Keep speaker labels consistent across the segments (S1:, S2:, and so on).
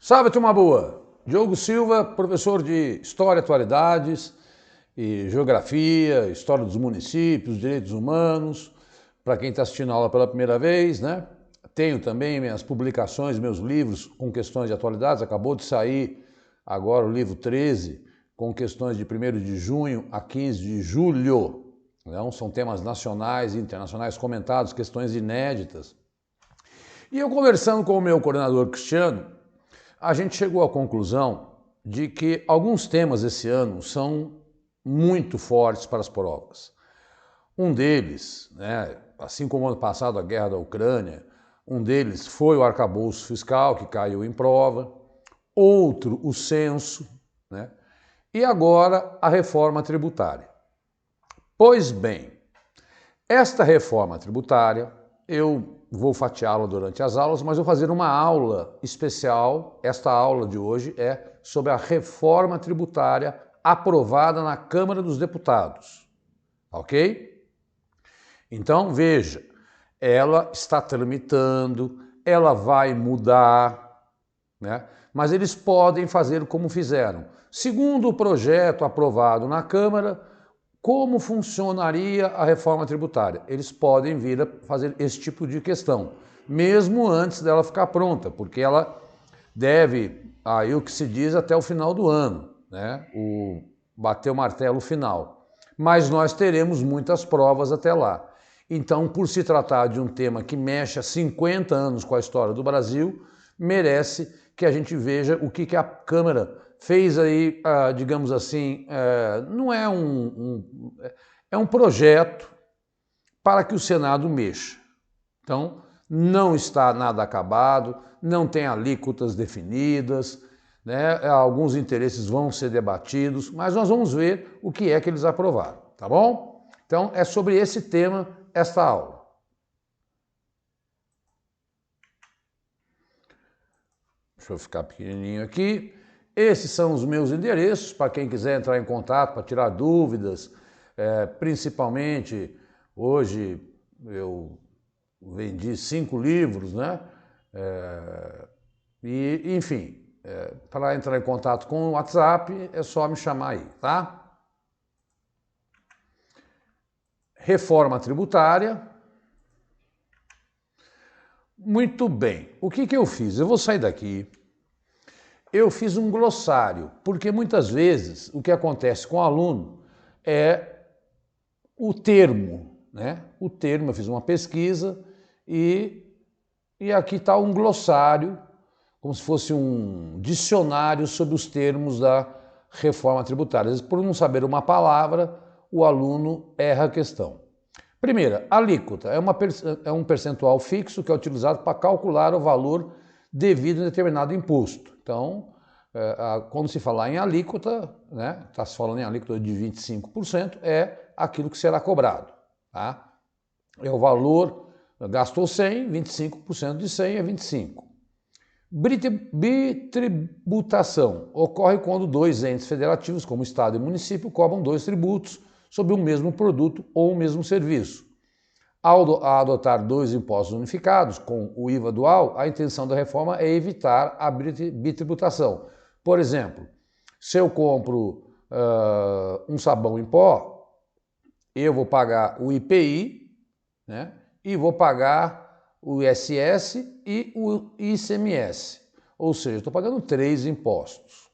S1: Salve, turma boa! Diogo Silva, professor de História, Atualidades e Geografia, História dos Municípios, Direitos Humanos, para quem está assistindo a aula pela primeira vez, né? Tenho também minhas publicações, meus livros com questões de atualidades, acabou de sair agora o livro 13, com questões de 1º de junho a 15 de julho. Então, são temas nacionais e internacionais comentados, questões inéditas. E eu conversando com o meu coordenador Cristiano, a gente chegou à conclusão de que alguns temas esse ano são muito fortes para as provas. Um deles, né, assim como ano passado a guerra da Ucrânia, um deles foi o arcabouço fiscal, que caiu em prova, outro o censo, né, e agora a reforma tributária. Pois bem, esta reforma tributária, eu vou fatiá-la durante as aulas, mas vou fazer uma aula especial. Esta aula de hoje é sobre a reforma tributária aprovada na Câmara dos Deputados, ok? Então, veja, ela está tramitando, ela vai mudar, né? Mas eles podem fazer como fizeram. Segundo o projeto aprovado na Câmara, como funcionaria a reforma tributária? Eles podem vir a fazer esse tipo de questão, mesmo antes dela ficar pronta, porque ela deve, aí o que se diz, até o final do ano, né? Bater o martelo final. Mas nós teremos muitas provas até lá. Então, por se tratar de um tema que mexe há 50 anos com a história do Brasil, merece que a gente veja o que a Câmara fez aí, digamos assim, não é é um projeto para que o Senado mexa. Então, não está nada acabado, não tem alíquotas definidas, né? Alguns interesses vão ser debatidos, mas nós vamos ver o que é que eles aprovaram, tá bom? Então, é sobre esse tema esta aula. Deixa eu ficar pequenininho aqui. Esses são os meus endereços para quem quiser entrar em contato, para tirar dúvidas. Principalmente, hoje eu vendi 5 livros, né? Enfim, para entrar em contato com o WhatsApp é só me chamar aí, tá? Reforma tributária. Muito bem. O que eu fiz? Eu vou sair daqui. Eu fiz um glossário, porque muitas vezes o que acontece com o aluno é o termo, né? O termo, eu fiz uma pesquisa e aqui está um glossário, como se fosse um dicionário sobre os termos da reforma tributária. Às vezes, por não saber uma palavra, o aluno erra a questão. Primeira, alíquota é um percentual fixo que é utilizado para calcular o valor devido a determinado imposto. Então, quando se falar em alíquota, né, está se falando em alíquota de 25%, é aquilo que será cobrado. Tá? É o valor, gastou 100, 25% de 100 é 25. Bitributação ocorre quando dois entes federativos, como Estado e município, cobram 2 tributos sobre o mesmo produto ou o mesmo serviço. Ao adotar 2 impostos unificados com o IVA dual, a intenção da reforma é evitar a bitributação. Por exemplo, se eu compro um sabão em pó, eu vou pagar o IPI, né, e vou pagar o ISS e o ICMS. Ou seja, estou pagando 3 impostos.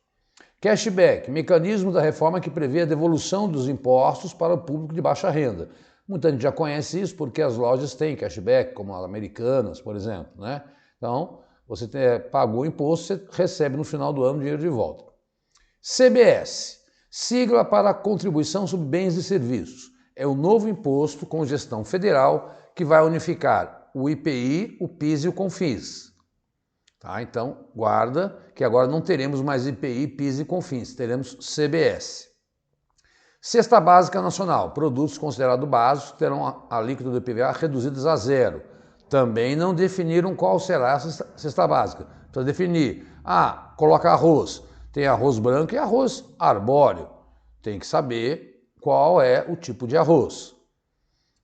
S1: Cashback, mecanismo da reforma que prevê a devolução dos impostos para o público de baixa renda. Muita gente já conhece isso porque as lojas têm cashback, como as Americanas, por exemplo, né? Então, você pagou o imposto, você recebe no final do ano o dinheiro de volta. CBS, sigla para Contribuição sobre Bens e Serviços. É o novo imposto com gestão federal que vai unificar o IPI, o PIS e o CONFINS. Tá? Então, guarda que agora não teremos mais IPI, PIS e CONFINS, teremos CBS. Cesta Básica Nacional, produtos considerados básicos terão a alíquota do IPVA reduzidas a 0. Também não definiram qual será a cesta básica. Precisa definir. Coloca arroz. Tem arroz branco e arroz arbóreo. Tem que saber qual é o tipo de arroz.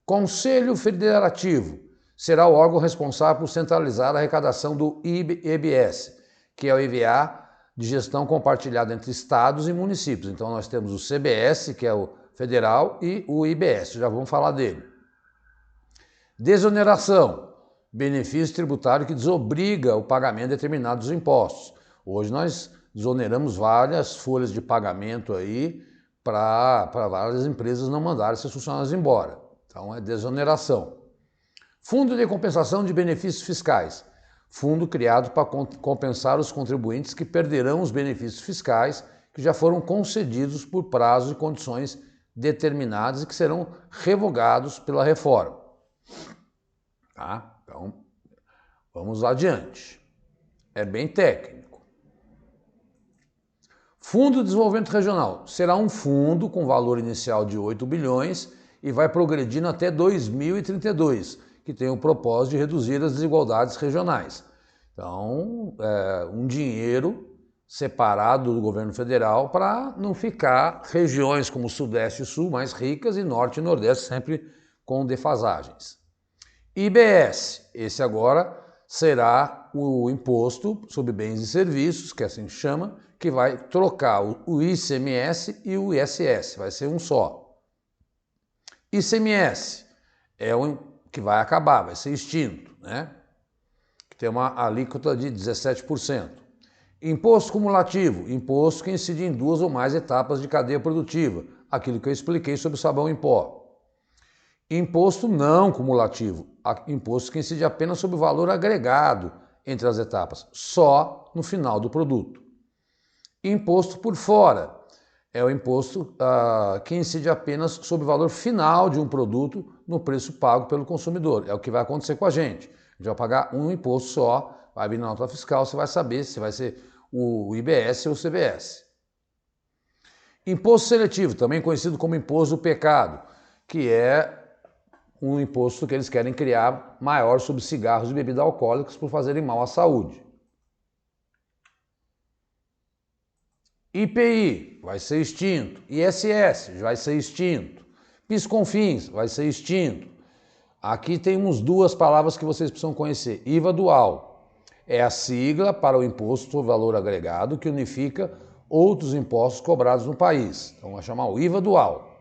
S1: Conselho Federativo será o órgão responsável por centralizar a arrecadação do IBS, que é o IVA de gestão compartilhada entre estados e municípios. Então nós temos o CBS, que é o federal, e o IBS, já vamos falar dele. Desoneração, benefício tributário que desobriga o pagamento de determinados impostos. Hoje nós desoneramos várias folhas de pagamento aí para várias empresas não mandarem seus funcionários embora. Então é desoneração. Fundo de compensação de benefícios fiscais. Fundo criado para compensar os contribuintes que perderão os benefícios fiscais que já foram concedidos por prazos e condições determinadas e que serão revogados pela reforma. Tá? Então, vamos adiante. É bem técnico. Fundo de Desenvolvimento Regional. Será um fundo com valor inicial de 8 bilhões e vai progredindo até 2032, que tem o propósito de reduzir as desigualdades regionais. Então, um dinheiro separado do governo federal para não ficar regiões como Sudeste e Sul mais ricas e Norte e Nordeste sempre com defasagens. IBS, esse agora será o Imposto sobre Bens e Serviços, que assim chama, que vai trocar o ICMS e o ISS, vai ser um só. ICMS é o que vai acabar, vai ser extinto, né? Que tem uma alíquota de 17%. Imposto cumulativo, imposto que incide em 2 ou mais etapas de cadeia produtiva, aquilo que eu expliquei sobre o sabão em pó. Imposto não cumulativo, imposto que incide apenas sobre o valor agregado entre as etapas, só no final do produto. Imposto por fora é o imposto que incide apenas sobre o valor final de um produto no preço pago pelo consumidor. É o que vai acontecer com a gente. A gente vai pagar um imposto só, vai vir na nota fiscal, você vai saber se vai ser o IBS ou o CBS. Imposto seletivo, também conhecido como imposto do pecado, que é um imposto que eles querem criar maior sobre cigarros e bebidas alcoólicas por fazerem mal à saúde. IPI vai ser extinto, ISS vai ser extinto, PIS/COFINS vai ser extinto. Aqui temos 2 palavras que vocês precisam conhecer. IVA dual é a sigla para o Imposto sobre Valor Agregado que unifica outros impostos cobrados no país. Então vai chamar o IVA dual.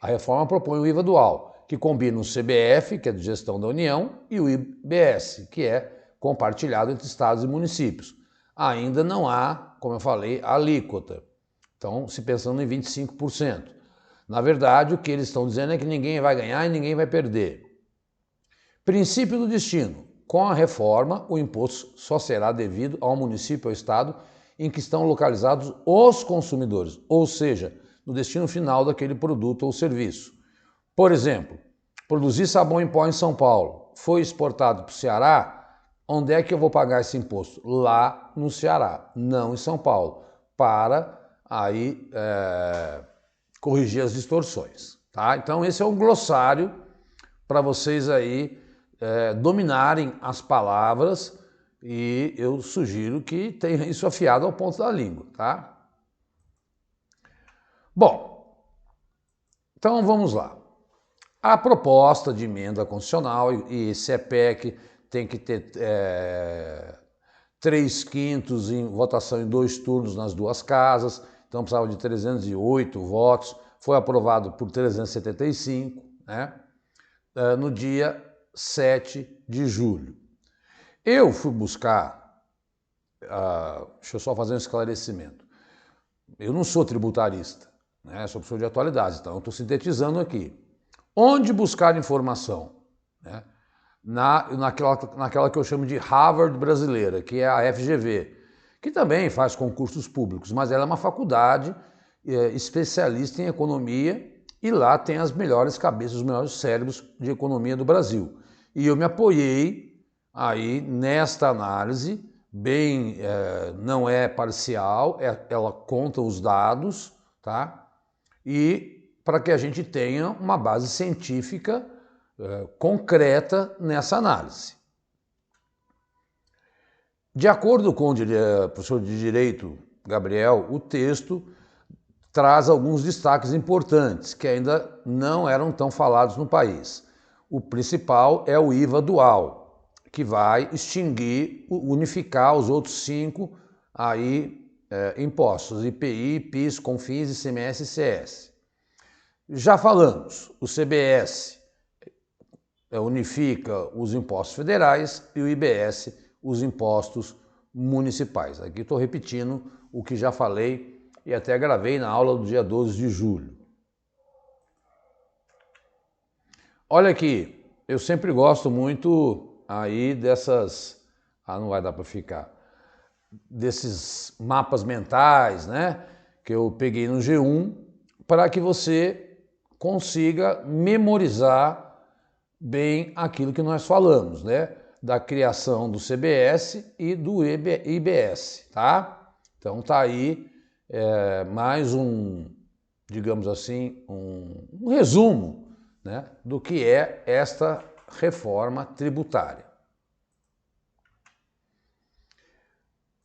S1: A reforma propõe o IVA dual, que combina o CBF, que é de gestão da União, e o IBS, que é compartilhado entre estados e municípios. Ainda não há, como eu falei, alíquota. Então, se pensando em 25%. Na verdade, o que eles estão dizendo é que ninguém vai ganhar e ninguém vai perder. Princípio do destino. Com a reforma, o imposto só será devido ao município ou estado em que estão localizados os consumidores, ou seja, no destino final daquele produto ou serviço. Por exemplo, produzir sabão em pó em São Paulo, foi exportado para o Ceará, onde é que eu vou pagar esse imposto? Lá no Ceará, não em São Paulo, para aí corrigir as distorções. Tá? Então esse é um glossário para vocês aí dominarem as palavras e eu sugiro que tenha isso afiado ao ponto da língua. Tá? Bom, então vamos lá. A proposta de emenda constitucional, e esse é PEC, tem que ter 3/5 em votação em 2 turnos nas 2 casas, então precisava de 308 votos, foi aprovado por 375, né? No dia 7 de julho. Eu fui buscar, deixa eu só fazer um esclarecimento, eu não sou tributarista, né? Sou professor de atualidades, então eu estou sintetizando aqui. Onde buscar informação? Né? Naquela que eu chamo de Harvard brasileira, que é a FGV, que também faz concursos públicos, mas ela é uma faculdade especialista em economia e lá tem as melhores cabeças, os melhores cérebros de economia do Brasil. E eu me apoiei aí nesta análise, não é parcial, ela conta os dados, tá? E para que a gente tenha uma base científica concreta nessa análise. De acordo com o professor de Direito Gabriel, o texto traz alguns destaques importantes que ainda não eram tão falados no país. O principal é o IVA dual, que vai extinguir, unificar os outros 5 aí impostos, IPI, PIS, CONFINS, ICMS e CS. Já falamos, o CBS unifica os impostos federais e o IBS os impostos municipais. Aqui estou repetindo o que já falei e até gravei na aula do dia 12 de julho. Olha aqui, eu sempre gosto muito aí dessas... não vai dar para ficar... desses mapas mentais, né? Que eu peguei no G1 para que você consiga memorizar bem aquilo que nós falamos, né? Da criação do CBS e do IBS, tá? Então tá aí mais digamos assim, um resumo, né, do que é esta reforma tributária.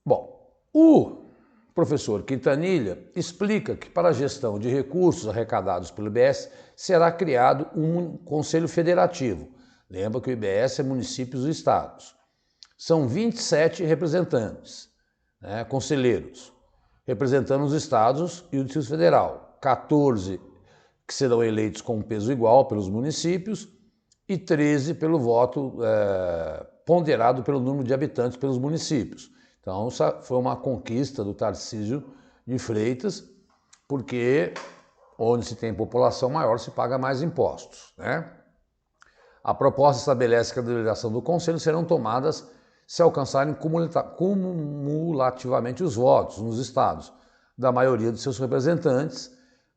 S1: Bom, o professor Quintanilha explica que para a gestão de recursos arrecadados pelo IBS será criado um Conselho Federativo. Lembra que o IBS é municípios e estados. São 27 representantes, né, conselheiros, representando os estados e o Distrito Federal. 14 que serão eleitos com peso igual pelos municípios e 13 pelo voto ponderado pelo número de habitantes pelos municípios. Então, essa foi uma conquista do Tarcísio de Freitas, porque onde se tem população maior se paga mais impostos, né? A proposta estabelece que a deliberação do Conselho serão tomadas se alcançarem cumulativamente os votos nos estados da maioria de seus representantes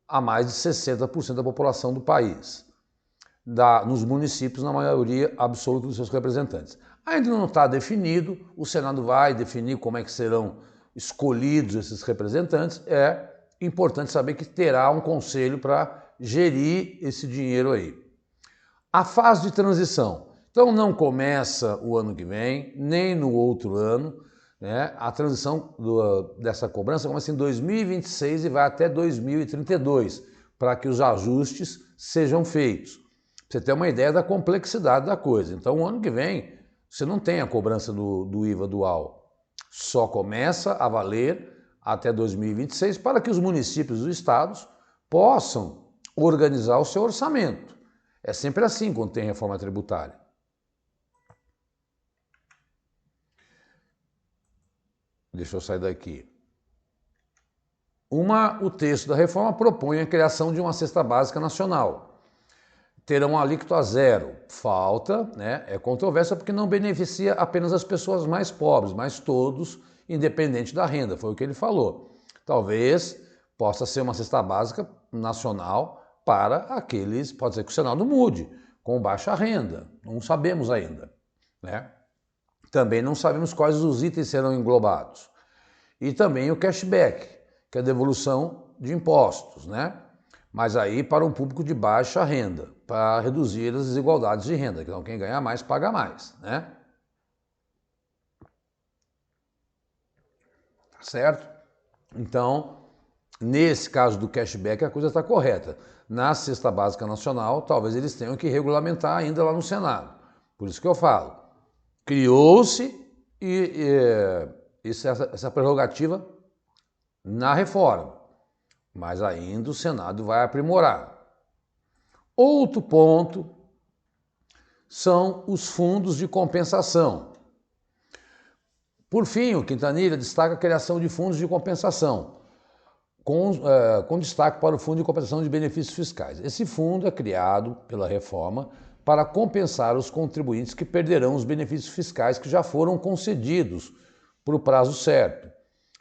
S1: a mais de 60% da população do país, nos municípios na maioria absoluta dos seus representantes. Ainda não está definido, o Senado vai definir como é que serão escolhidos esses representantes. É importante saber que terá um conselho para gerir esse dinheiro aí. A fase de transição. Então não começa o ano que vem, nem no outro ano, né? A transição dessa cobrança começa em 2026 e vai até 2032, para que os ajustes sejam feitos. Pra você ter uma ideia da complexidade da coisa. Então o ano que vem você não tem a cobrança do IVA dual. Só começa a valer até 2026 para que os municípios e os estados possam organizar o seu orçamento. É sempre assim quando tem reforma tributária. Deixa eu sair daqui. O texto da reforma propõe a criação de uma cesta básica nacional. Terão um alíquota zero. Falta, né? É controvérsia porque não beneficia apenas as pessoas mais pobres, mas todos, independente da renda. Foi o que ele falou. Talvez possa ser uma cesta básica nacional para aqueles, pode ser que o Senado mude, com baixa renda. Não sabemos ainda, né? Também não sabemos quais os itens serão englobados. E também o cashback, que é a devolução de impostos, né? Mas aí para um público de baixa renda, para reduzir as desigualdades de renda. Então quem ganha mais, paga mais, né? Tá certo? Então, nesse caso do cashback, a coisa está correta. Na cesta básica nacional, talvez eles tenham que regulamentar ainda lá no Senado. Por isso que eu falo. Criou-se essa prerrogativa na reforma, mas ainda o Senado vai aprimorar. Outro ponto são os fundos de compensação. Por fim, o Quintanilha destaca a criação de fundos de compensação, com destaque para o Fundo de Compensação de Benefícios Fiscais. Esse fundo é criado pela reforma para compensar os contribuintes que perderão os benefícios fiscais que já foram concedidos por o prazo certo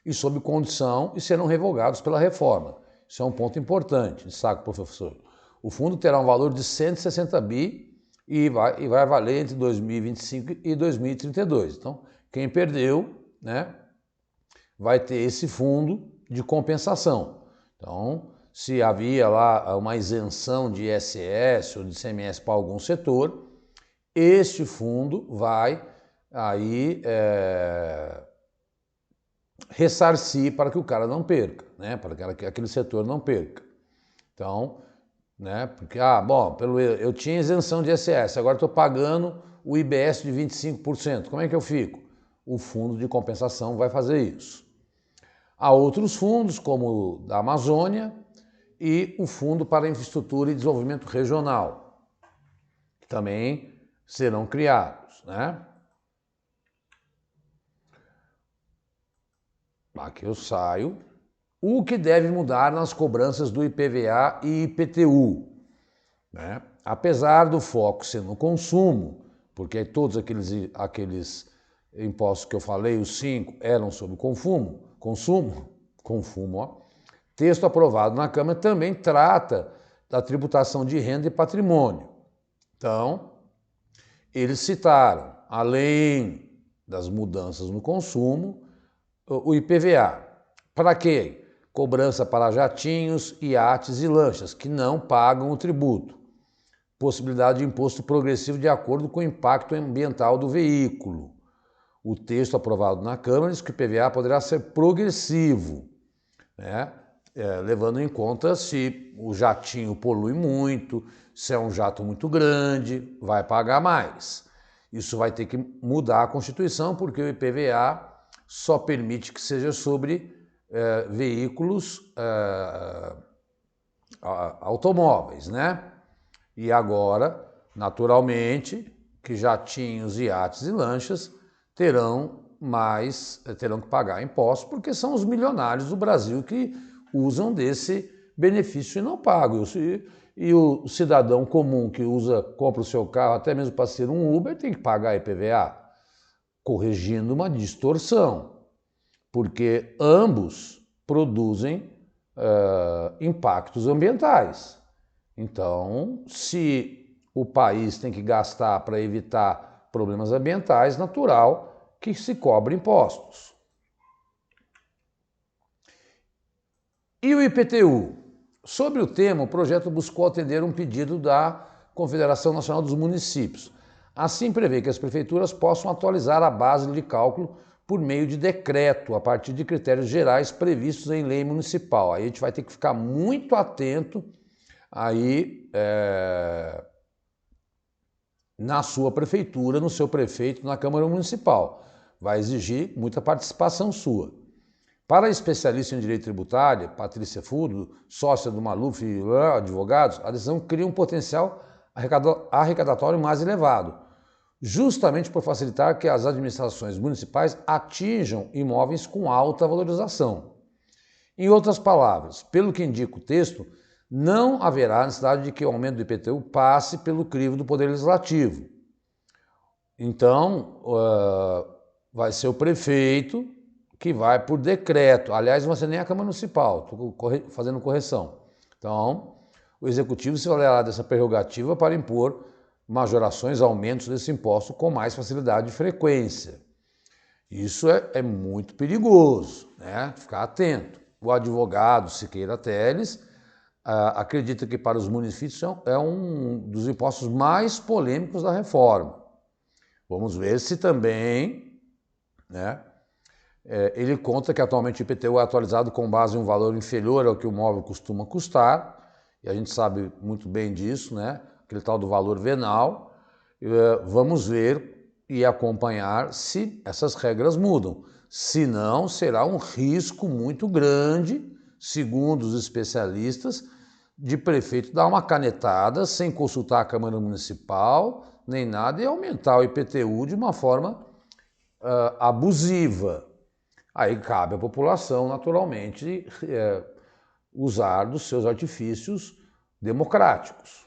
S1: e sob condição e serão revogados pela reforma. Isso é um ponto importante, destaca o professor. O fundo terá um valor de 160 bi e vai valer entre 2025 e 2032. Então, quem perdeu, né, vai ter esse fundo de compensação. Então, se havia lá uma isenção de ISS ou de ICMS para algum setor, este fundo vai aí ressarcir para que o cara não perca, né? Para que aquele setor não perca. Então, né? Porque, eu tinha isenção de ISS, agora estou pagando o IBS de 25%. Como é que eu fico? O fundo de compensação vai fazer isso. Há outros fundos, como o da Amazônia e o Fundo para Infraestrutura e Desenvolvimento Regional, que também serão criados, né? Aqui eu saio. O que deve mudar nas cobranças do IPVA e IPTU, né? Apesar do foco ser no consumo, porque todos aqueles impostos que eu falei, os 5, eram sobre consumo, ó. Texto aprovado na Câmara também trata da tributação de renda e patrimônio. Então, eles citaram, além das mudanças no consumo, o IPVA. Para quê? Cobrança para jatinhos, iates e lanchas, que não pagam o tributo. Possibilidade de imposto progressivo de acordo com o impacto ambiental do veículo. O texto aprovado na Câmara diz que o IPVA poderá ser progressivo, né? Levando em conta se o jatinho polui muito, se é um jato muito grande, vai pagar mais. Isso vai ter que mudar a Constituição, porque o IPVA só permite que seja sobre veículos automóveis, né? E agora, naturalmente, que jatinhos, iates e lanchas terão que pagar impostos, porque são os milionários do Brasil que usam desse benefício e não pagam. E o cidadão comum que compra o seu carro, até mesmo para ser um Uber, tem que pagar IPVA, corrigindo uma distorção, porque ambos produzem impactos ambientais. Então, se o país tem que gastar para evitar problemas ambientais, natural que se cobre impostos. E o IPTU? Sobre o tema, o projeto buscou atender um pedido da Confederação Nacional dos Municípios. Assim, prevê que as prefeituras possam atualizar a base de cálculo por meio de decreto, a partir de critérios gerais previstos em lei municipal. Aí a gente vai ter que ficar muito atento aí na sua prefeitura, no seu prefeito, na Câmara Municipal. Vai exigir muita participação sua. Para a especialista em direito tributário, Patrícia Fudo, sócia do Maluf Advogados, a decisão cria um potencial arrecadatório mais elevado, justamente por facilitar que as administrações municipais atinjam imóveis com alta valorização. Em outras palavras, pelo que indica o texto, não haverá necessidade de que o aumento do IPTU passe pelo crivo do Poder Legislativo. Então, vai ser o prefeito que vai por decreto. Aliás, não vai ser nem a Câmara Municipal, estou fazendo correção. Então, o Executivo se valerá dessa prerrogativa para impor majorações, aumentos desse imposto com mais facilidade e frequência. Isso é muito perigoso, né? Ficar atento. O advogado Siqueira Teles acredita que para os municípios é um dos impostos mais polêmicos da reforma. Vamos ver se também, né? Ele conta que atualmente o IPTU é atualizado com base em um valor inferior ao que o imóvel costuma custar, e a gente sabe muito bem disso, né? Aquele tal do valor venal. Vamos ver e acompanhar se essas regras mudam. Se não, será um risco muito grande, segundo os especialistas, de prefeito dar uma canetada sem consultar a Câmara Municipal, nem nada, e aumentar o IPTU de uma forma abusiva. Aí cabe à população, naturalmente, usar dos seus artifícios democráticos.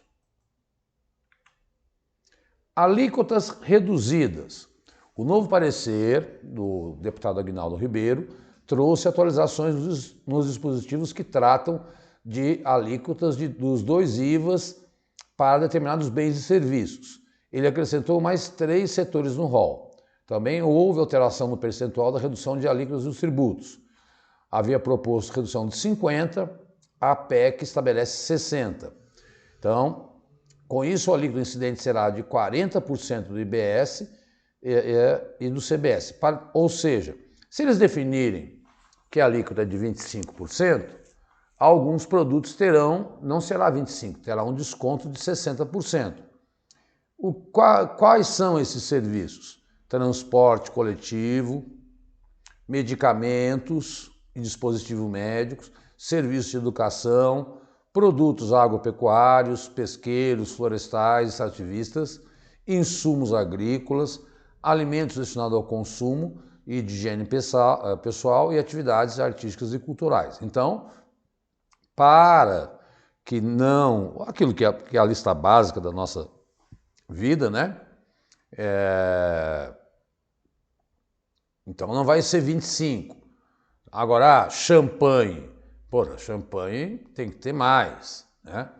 S1: Alíquotas reduzidas. O novo parecer do deputado Aguinaldo Ribeiro trouxe atualizações nos dispositivos que tratam de alíquotas dos 2 IVAs para determinados bens e serviços. Ele acrescentou mais 3 setores no rol. Também houve alteração no percentual da redução de alíquotas dos tributos. Havia proposto redução de 50%, a PEC estabelece 60%. Então, com isso, o alíquota incidente será de 40% do IBS e do CBS. Ou seja, se eles definirem que a alíquota é de 25%, alguns produtos não será 25%, terá um desconto de 60%. Quais são esses serviços? Transporte coletivo, medicamentos e dispositivos médicos, serviços de educação, produtos agropecuários, pesqueiros, florestais, extrativistas, insumos agrícolas, alimentos destinados ao consumo e de higiene pessoal e atividades artísticas e culturais. Então, para que não... aquilo que é a lista básica da nossa vida, né? Então não vai ser 25. Agora, champanhe. Porra, champanhe tem que ter mais, né?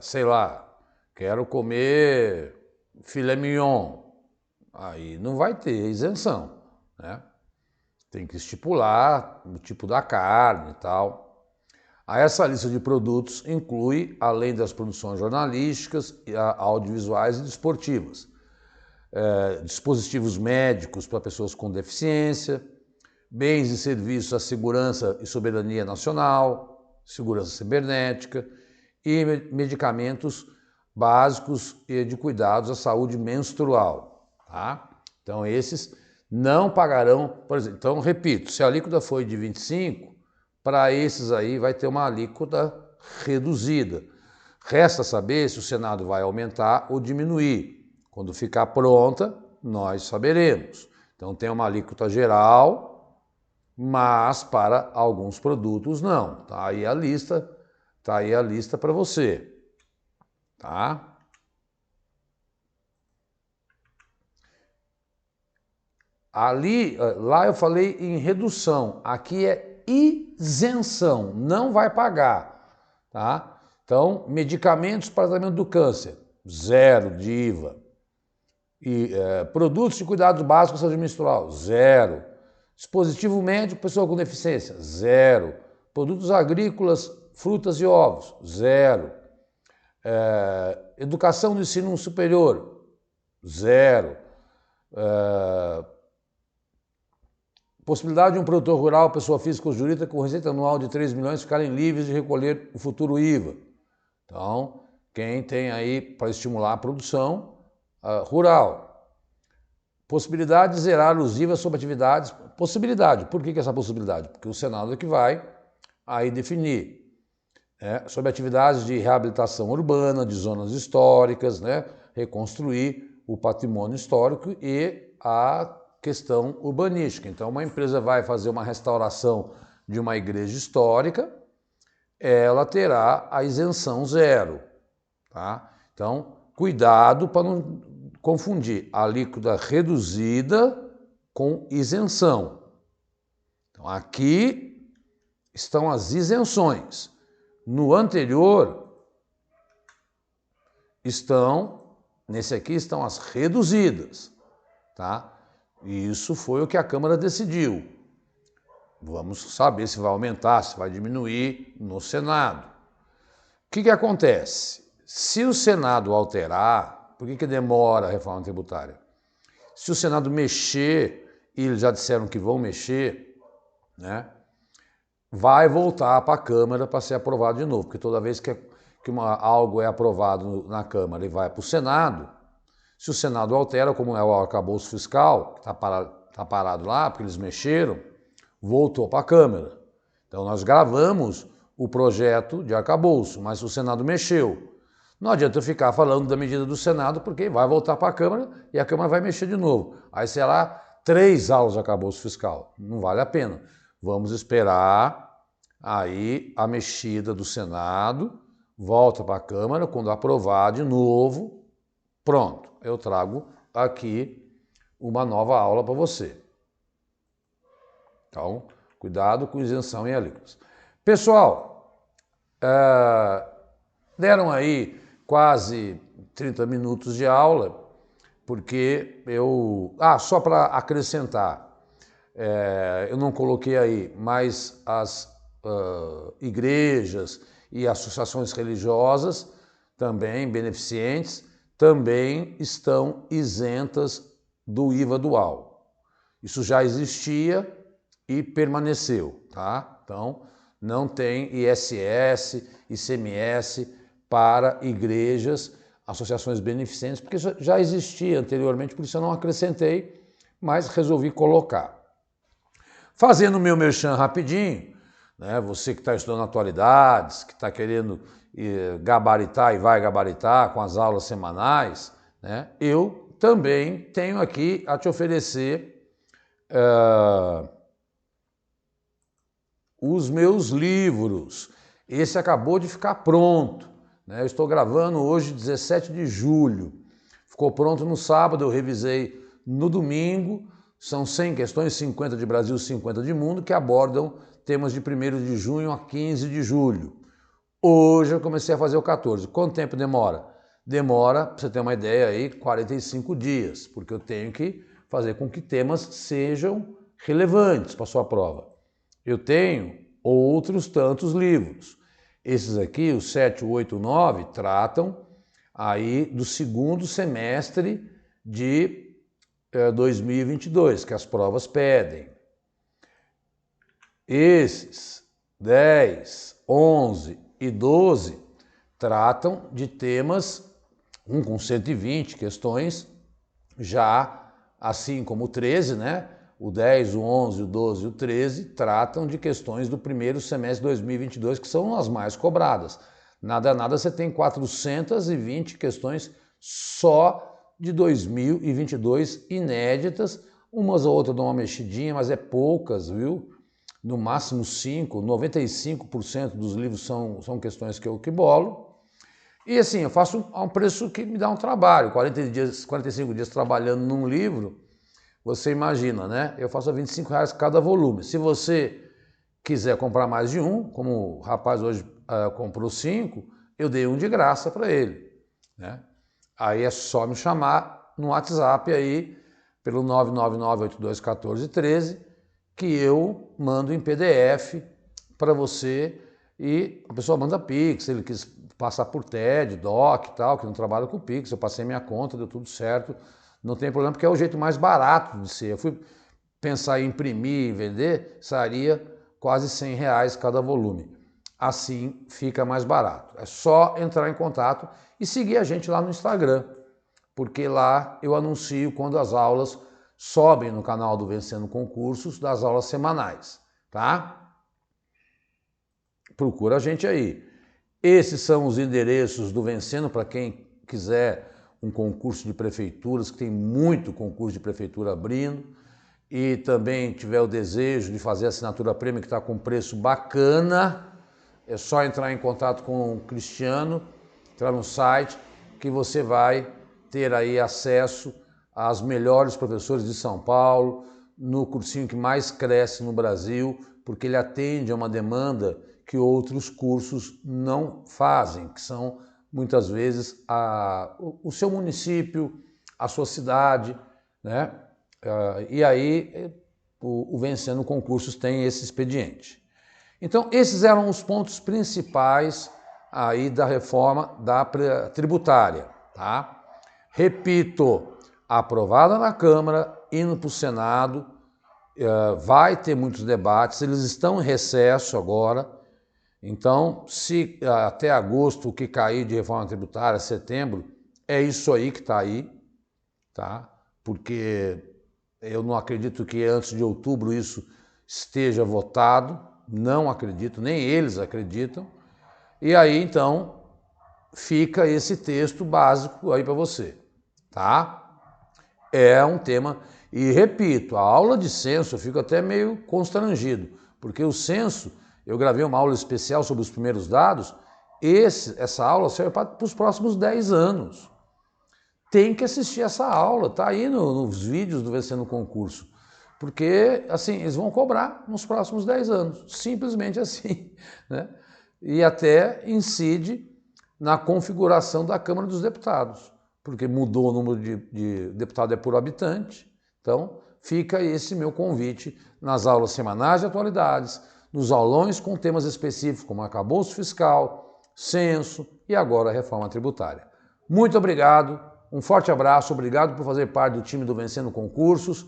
S1: Sei lá, quero comer filé mignon. Aí não vai ter isenção, né? Tem que estipular o tipo da carne e tal. Aí essa lista de produtos inclui, além das produções jornalísticas, audiovisuais e desportivas, dispositivos médicos para pessoas com deficiência, bens e serviços à segurança e soberania nacional, segurança cibernética e medicamentos básicos e de cuidados à saúde menstrual. Tá? Então esses não pagarão, por exemplo, então repito, se a alíquota foi de 25, para esses aí vai ter uma alíquota reduzida. Resta saber se o Senado vai aumentar ou diminuir. Quando ficar pronta, nós saberemos. Então tem uma alíquota geral, mas para alguns produtos não. Tá aí a lista para você. Tá? Lá eu falei em redução, aqui é isenção, não vai pagar, tá? Então, medicamentos para tratamento do câncer, zero de IVA. E produtos de cuidados básicos da saúde menstrual, zero. Dispositivo médico, pessoa com deficiência, zero. Produtos agrícolas, frutas e ovos, zero. Educação do ensino superior, zero. Possibilidade de um produtor rural, pessoa física ou jurídica com receita anual de 3 milhões ficarem livres de recolher o futuro IVA. Então, quem tem aí para estimular a produção rural. Possibilidade de zerar os IVA sobre atividades. Possibilidade. Por que essa possibilidade? Porque o Senado é que vai aí definir. Sobre atividades de reabilitação urbana, de zonas históricas, né? Reconstruir o patrimônio histórico e a questão urbanística. Então, uma empresa vai fazer uma restauração de uma igreja histórica, ela terá a isenção zero. Tá? Então, cuidado para não confundir alíquota reduzida com isenção. Então, aqui estão as isenções. No anterior, nesse aqui estão as reduzidas. Tá? E isso foi o que a Câmara decidiu. Vamos saber se vai aumentar, se vai diminuir no Senado. O que acontece? Se o Senado alterar, por que demora a reforma tributária? Se o Senado mexer, e eles já disseram que vão mexer, né, vai voltar para a Câmara para ser aprovado de novo, porque toda vez que algo é aprovado na Câmara e vai para o Senado, se o Senado altera, como é o arcabouço fiscal, que está parado lá, porque eles mexeram, voltou para a Câmara. Então nós gravamos o projeto de arcabouço, mas o Senado mexeu. Não adianta eu ficar falando da medida do Senado, porque vai voltar para a Câmara e a Câmara vai mexer de novo. Aí será 3 aulas de arcabouço fiscal. Não vale a pena. Vamos esperar aí a mexida do Senado, volta para a Câmara, quando aprovar de novo, pronto, eu trago aqui uma nova aula para você. Então, cuidado com isenção e alíquotas. Pessoal, deram aí quase 30 minutos de aula, porque só para acrescentar, eu não coloquei aí, mas as igrejas e associações religiosas, também beneficentes, também estão isentas do IVA dual. Isso já existia e permaneceu, tá? Então, não tem ISS, ICMS para igrejas, associações beneficentes, porque isso já existia anteriormente, por isso eu não acrescentei, mas resolvi colocar. Fazendo o meu merchan rapidinho, né? Você que está estudando atualidades, que está querendo gabaritar e vai gabaritar com as aulas semanais, né? Eu também tenho aqui a te oferecer os meus livros. Esse acabou de ficar pronto, né? Eu estou gravando hoje, 17 de julho. Ficou pronto no sábado, eu revisei no domingo. São 100 questões, 50 de Brasil, 50 de mundo, que abordam temas de 1º de junho a 15 de julho. Hoje eu comecei a fazer o 14. Quanto tempo demora? Demora, para você ter uma ideia aí, 45 dias, porque eu tenho que fazer com que temas sejam relevantes para a sua prova. Eu tenho outros tantos livros. Esses aqui, os 7, 8, 9, tratam aí do segundo semestre de 2022, que as provas pedem. Esses 10, 11 e 12 tratam de temas, um com 120 questões, já assim como o 13, né? O 10, o 11, o 12 e o 13 tratam de questões do primeiro semestre de 2022, que são as mais cobradas. Nada, você tem 420 questões só de 2022 inéditas, umas ou outras dão uma mexidinha, mas é poucas, viu? No máximo 5, 95% dos livros são questões que eu que bolo. E assim, eu faço a um preço que me dá um trabalho, 45 dias trabalhando num livro, você imagina, né? Eu faço a R$25 cada volume. Se você quiser comprar mais de um, como o rapaz hoje comprou 5, eu dei um de graça para ele, né? Aí é só me chamar no WhatsApp aí, pelo 999-8214-13, que eu mando em PDF para você e a pessoa manda Pix, se ele quis passar por TED, DOC e tal, que não trabalha com Pix, eu passei minha conta, deu tudo certo, não tem problema, porque é o jeito mais barato de ser. Eu fui pensar em imprimir e vender, sairia quase R$100 cada volume. Assim fica mais barato. É só entrar em contato e seguir a gente lá no Instagram, porque lá eu anuncio quando as aulas sobem no canal do Vencendo Concursos, das aulas semanais, tá? Procura a gente aí. Esses são os endereços do Vencendo para quem quiser um concurso de prefeituras, que tem muito concurso de prefeitura abrindo, e também tiver o desejo de fazer a assinatura prêmio, que está com preço bacana, é só entrar em contato com o Cristiano, entrar no site, que você vai ter aí acesso aos melhores professores de São Paulo, no cursinho que mais cresce no Brasil, porque ele atende a uma demanda que outros cursos não fazem, que são muitas vezes o seu município, a sua cidade, né? E aí o Vencendo Concursos tem esse expediente. Então, esses eram os pontos principais aí da reforma da tributária, tá? Repito, aprovada na Câmara, indo para o Senado, vai ter muitos debates, eles estão em recesso agora, então, se até agosto o que cair de reforma tributária, setembro, é isso aí que está aí, tá? Porque eu não acredito que antes de outubro isso esteja votado, não acredito, nem eles acreditam. E aí, então, fica esse texto básico aí para você, tá? É um tema, e repito, a aula de censo eu fico até meio constrangido, porque o censo, eu gravei uma aula especial sobre os primeiros dados, essa aula serve para os próximos 10 anos. Tem que assistir essa aula, tá aí nos vídeos do Vencendo Concurso. Porque, assim, eles vão cobrar nos próximos 10 anos, simplesmente assim, né? E até incide na configuração da Câmara dos Deputados, porque mudou o número de deputado por habitante. Então, fica esse meu convite nas aulas semanais de atualidades, nos aulões com temas específicos como arcabouço fiscal, censo e agora a reforma tributária. Muito obrigado, um forte abraço, obrigado por fazer parte do time do Vencendo Concursos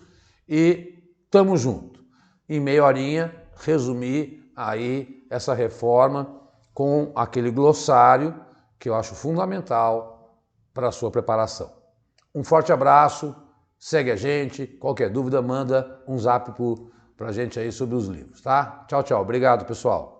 S1: e tamo junto. Em meia horinha, resumir aí essa reforma com aquele glossário que eu acho fundamental para a sua preparação. Um forte abraço, segue a gente, qualquer dúvida manda um zap para a gente aí sobre os livros, tá? Tchau, tchau. Obrigado, pessoal.